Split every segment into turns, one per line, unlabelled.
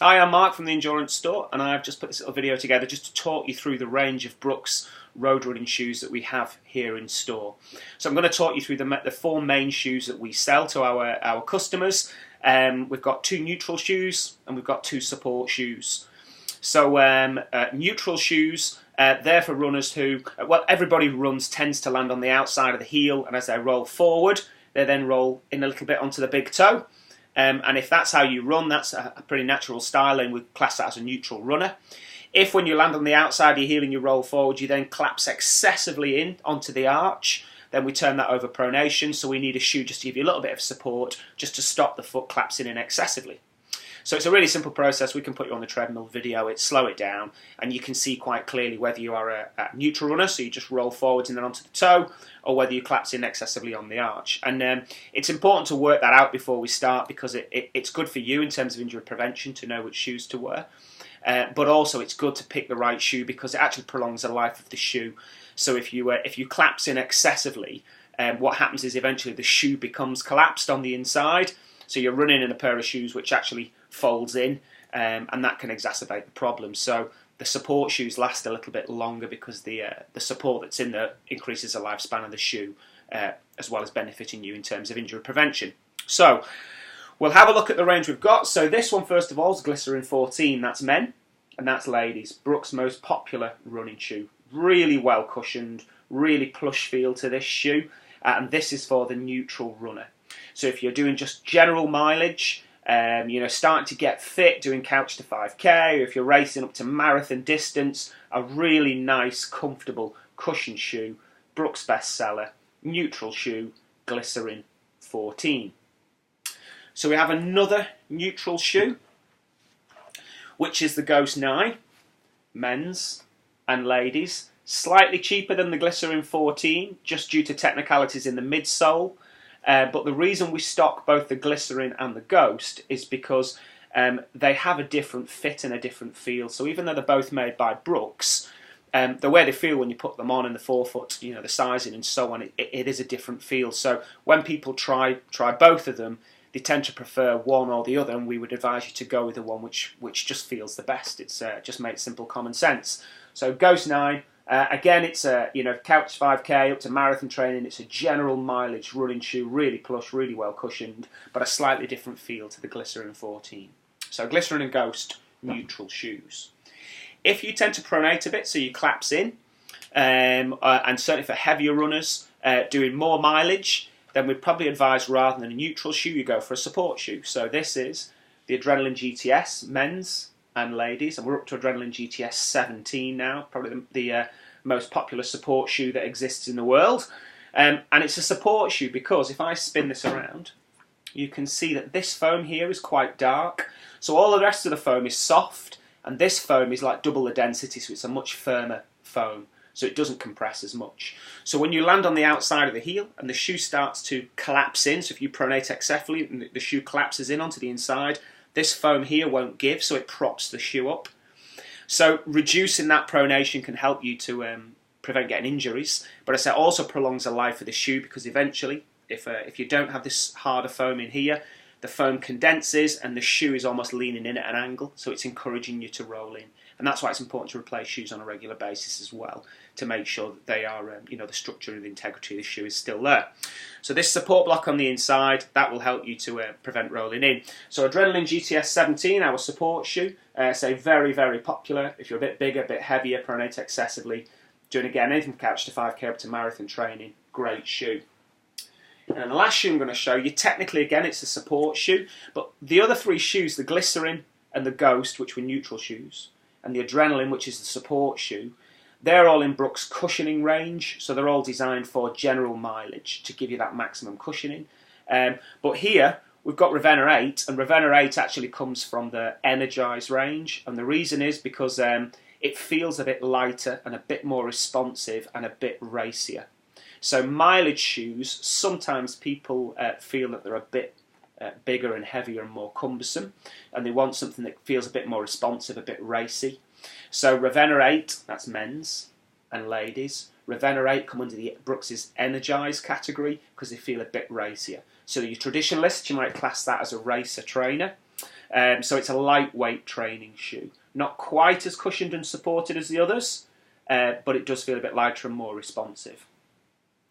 Hi, I'm Mark from the Endurance Store, and I've just put this little video together just to talk you through the range of Brooks road running shoes that we have here in store. So I'm going to talk you through the four main shoes that we sell to our customers. We've got two neutral shoes and we've got two support shoes. So neutral shoes, they're for runners who, well, everybody who runs tends to land on the outside of the heel, and as they roll forward, they then roll in a little bit onto the big toe. And if that's how you run, that's a pretty natural style, and we class that as a neutral runner. If when you land on the outside of your heel and you roll forward, you then collapse excessively in onto the arch, then we term that over pronation. So we need a shoe just to give you a little bit of support, just to stop the foot collapsing in excessively. So it's a really simple process. We can put you on the treadmill video it, slow it down, and you can see quite clearly whether you are a neutral runner, so you just roll forwards and then onto the toe, or whether you collapse in excessively on the arch. And it's important to work that out before we start, because it's good for you in terms of injury prevention to know which shoes to wear. But also it's good to pick the right shoe because it actually prolongs the life of the shoe. So if you collapse in excessively, what happens is eventually the shoe becomes collapsed on the inside. So you're running in a pair of shoes which actually folds in, and that can exacerbate the problem. So the support shoes last a little bit longer because the support that's in there increases the lifespan of the shoe, as well as benefiting you in terms of injury prevention. So we'll have a look at the range we've got. So this one, first of all, is Glycerin 14. That's men, and that's ladies. Brooks' most popular running shoe. Really well cushioned, really plush feel to this shoe, and this is for the neutral runner. So if you're doing just general mileage, starting to get fit, doing couch to 5k, or if you're racing up to marathon distance, a really nice, comfortable, cushioned shoe, Brooks bestseller, neutral shoe, Glycerin 14. So we have another neutral shoe, which is the Ghost 9, men's and ladies. Slightly cheaper than the Glycerin 14, just due to technicalities in the midsole. But the reason we stock both the Glycerin and the Ghost is because they have a different fit and a different feel. So even though they're both made by Brooks, the way they feel when you put them on in the forefoot, the sizing and so on, it is a different feel. So when people try both of them, they tend to prefer one or the other, and we would advise you to go with the one which just feels the best. It's just makes simple common sense. So Ghost 9. Again, it's a couch 5k up to marathon training. It's a general mileage running shoe, really plush, really well cushioned, but a slightly different feel to the Glycerin 14. So Glycerin and Ghost, neutral shoes. If you tend to pronate a bit, so you collapse in, and certainly for heavier runners doing more mileage, then we'd probably advise rather than a neutral shoe, you go for a support shoe. So this is the Adrenalin GTS men's and ladies, and we're up to Adrenalin GTS 17 now, probably the most popular support shoe that exists in the world. And it's a support shoe because if I spin this around, you can see that this foam here is quite dark. So all the rest of the foam is soft, and this foam is like double the density, so it's a much firmer foam, so it doesn't compress as much. So when you land on the outside of the heel and the shoe starts to collapse in, so if you pronate excessively and the shoe collapses in onto the inside, this foam here won't give, so it props the shoe up. So reducing that pronation can help you to prevent getting injuries, but as I say, it also prolongs the life of the shoe because eventually, if you don't have this harder foam in here, the foam condenses and the shoe is almost leaning in at an angle, so it's encouraging you to roll in. And that's why it's important to replace shoes on a regular basis as well, to make sure that they are, the structure and the integrity of the shoe is still there. So this support block on the inside, that will help you to prevent rolling in. So Adrenalin GTS 17, our support shoe, say very, very popular. If you're a bit bigger, a bit heavier, pronate excessively, doing again anything from couch to 5k up to marathon training, great shoe. And the last shoe I'm going to show you, technically again it's a support shoe, but the other three shoes, the Glycerin and the Ghost, which were neutral shoes, and the Adrenalin, which is the support shoe, they're all in Brooks' cushioning range, so they're all designed for general mileage to give you that maximum cushioning. But here we've got Ravenna 8, and Ravenna 8 actually comes from the Energize range, and the reason is because it feels a bit lighter and a bit more responsive and a bit racier. So mileage shoes, sometimes people feel that they're a bit bigger and heavier and more cumbersome, and they want something that feels a bit more responsive, a bit racy. So Ravenna 8, that's men's and ladies. Ravenna 8 come under the Brooks' Energize category because they feel a bit racier. So your traditionalist, you might class that as a racer trainer. So it's a lightweight training shoe. Not quite as cushioned and supported as the others, but it does feel a bit lighter and more responsive.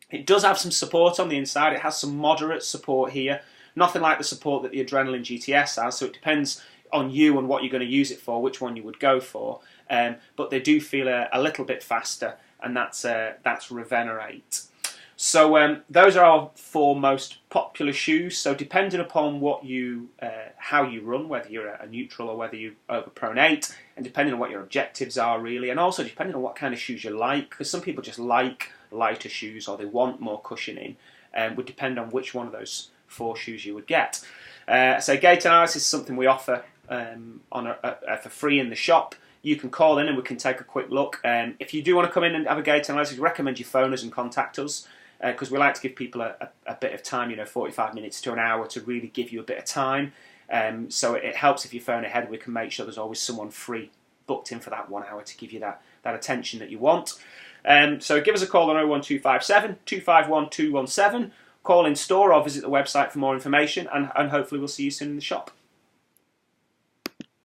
It does have some support on the inside. It has some moderate support here. Nothing like the support that the Adrenalin GTS has, so it depends on you and what you're going to use it for, which one you would go for. But they do feel a little bit faster, and that's Ravenna 8. So those are our 4 most popular shoes. So depending upon what you, how you run, whether you're a neutral or whether you overpronate, and depending on what your objectives are really, and also depending on what kind of shoes you like, because some people just like lighter shoes or they want more cushioning, would depend on which one of those 4 shoes you would get. So gait analysis is something we offer for free in the shop. You can call in and we can take a quick look. If you do want to come in and have a gait analysis, we recommend you phone us and contact us, because we like to give people a bit of time, 45 minutes to an hour, to really give you a bit of time. So it helps if you phone ahead. We can make sure there's always someone free booked in for that 1 hour to give you that attention that you want. So give us a call on 01257 251 217. Call in store or visit the website for more information, and hopefully we'll see you soon in the shop.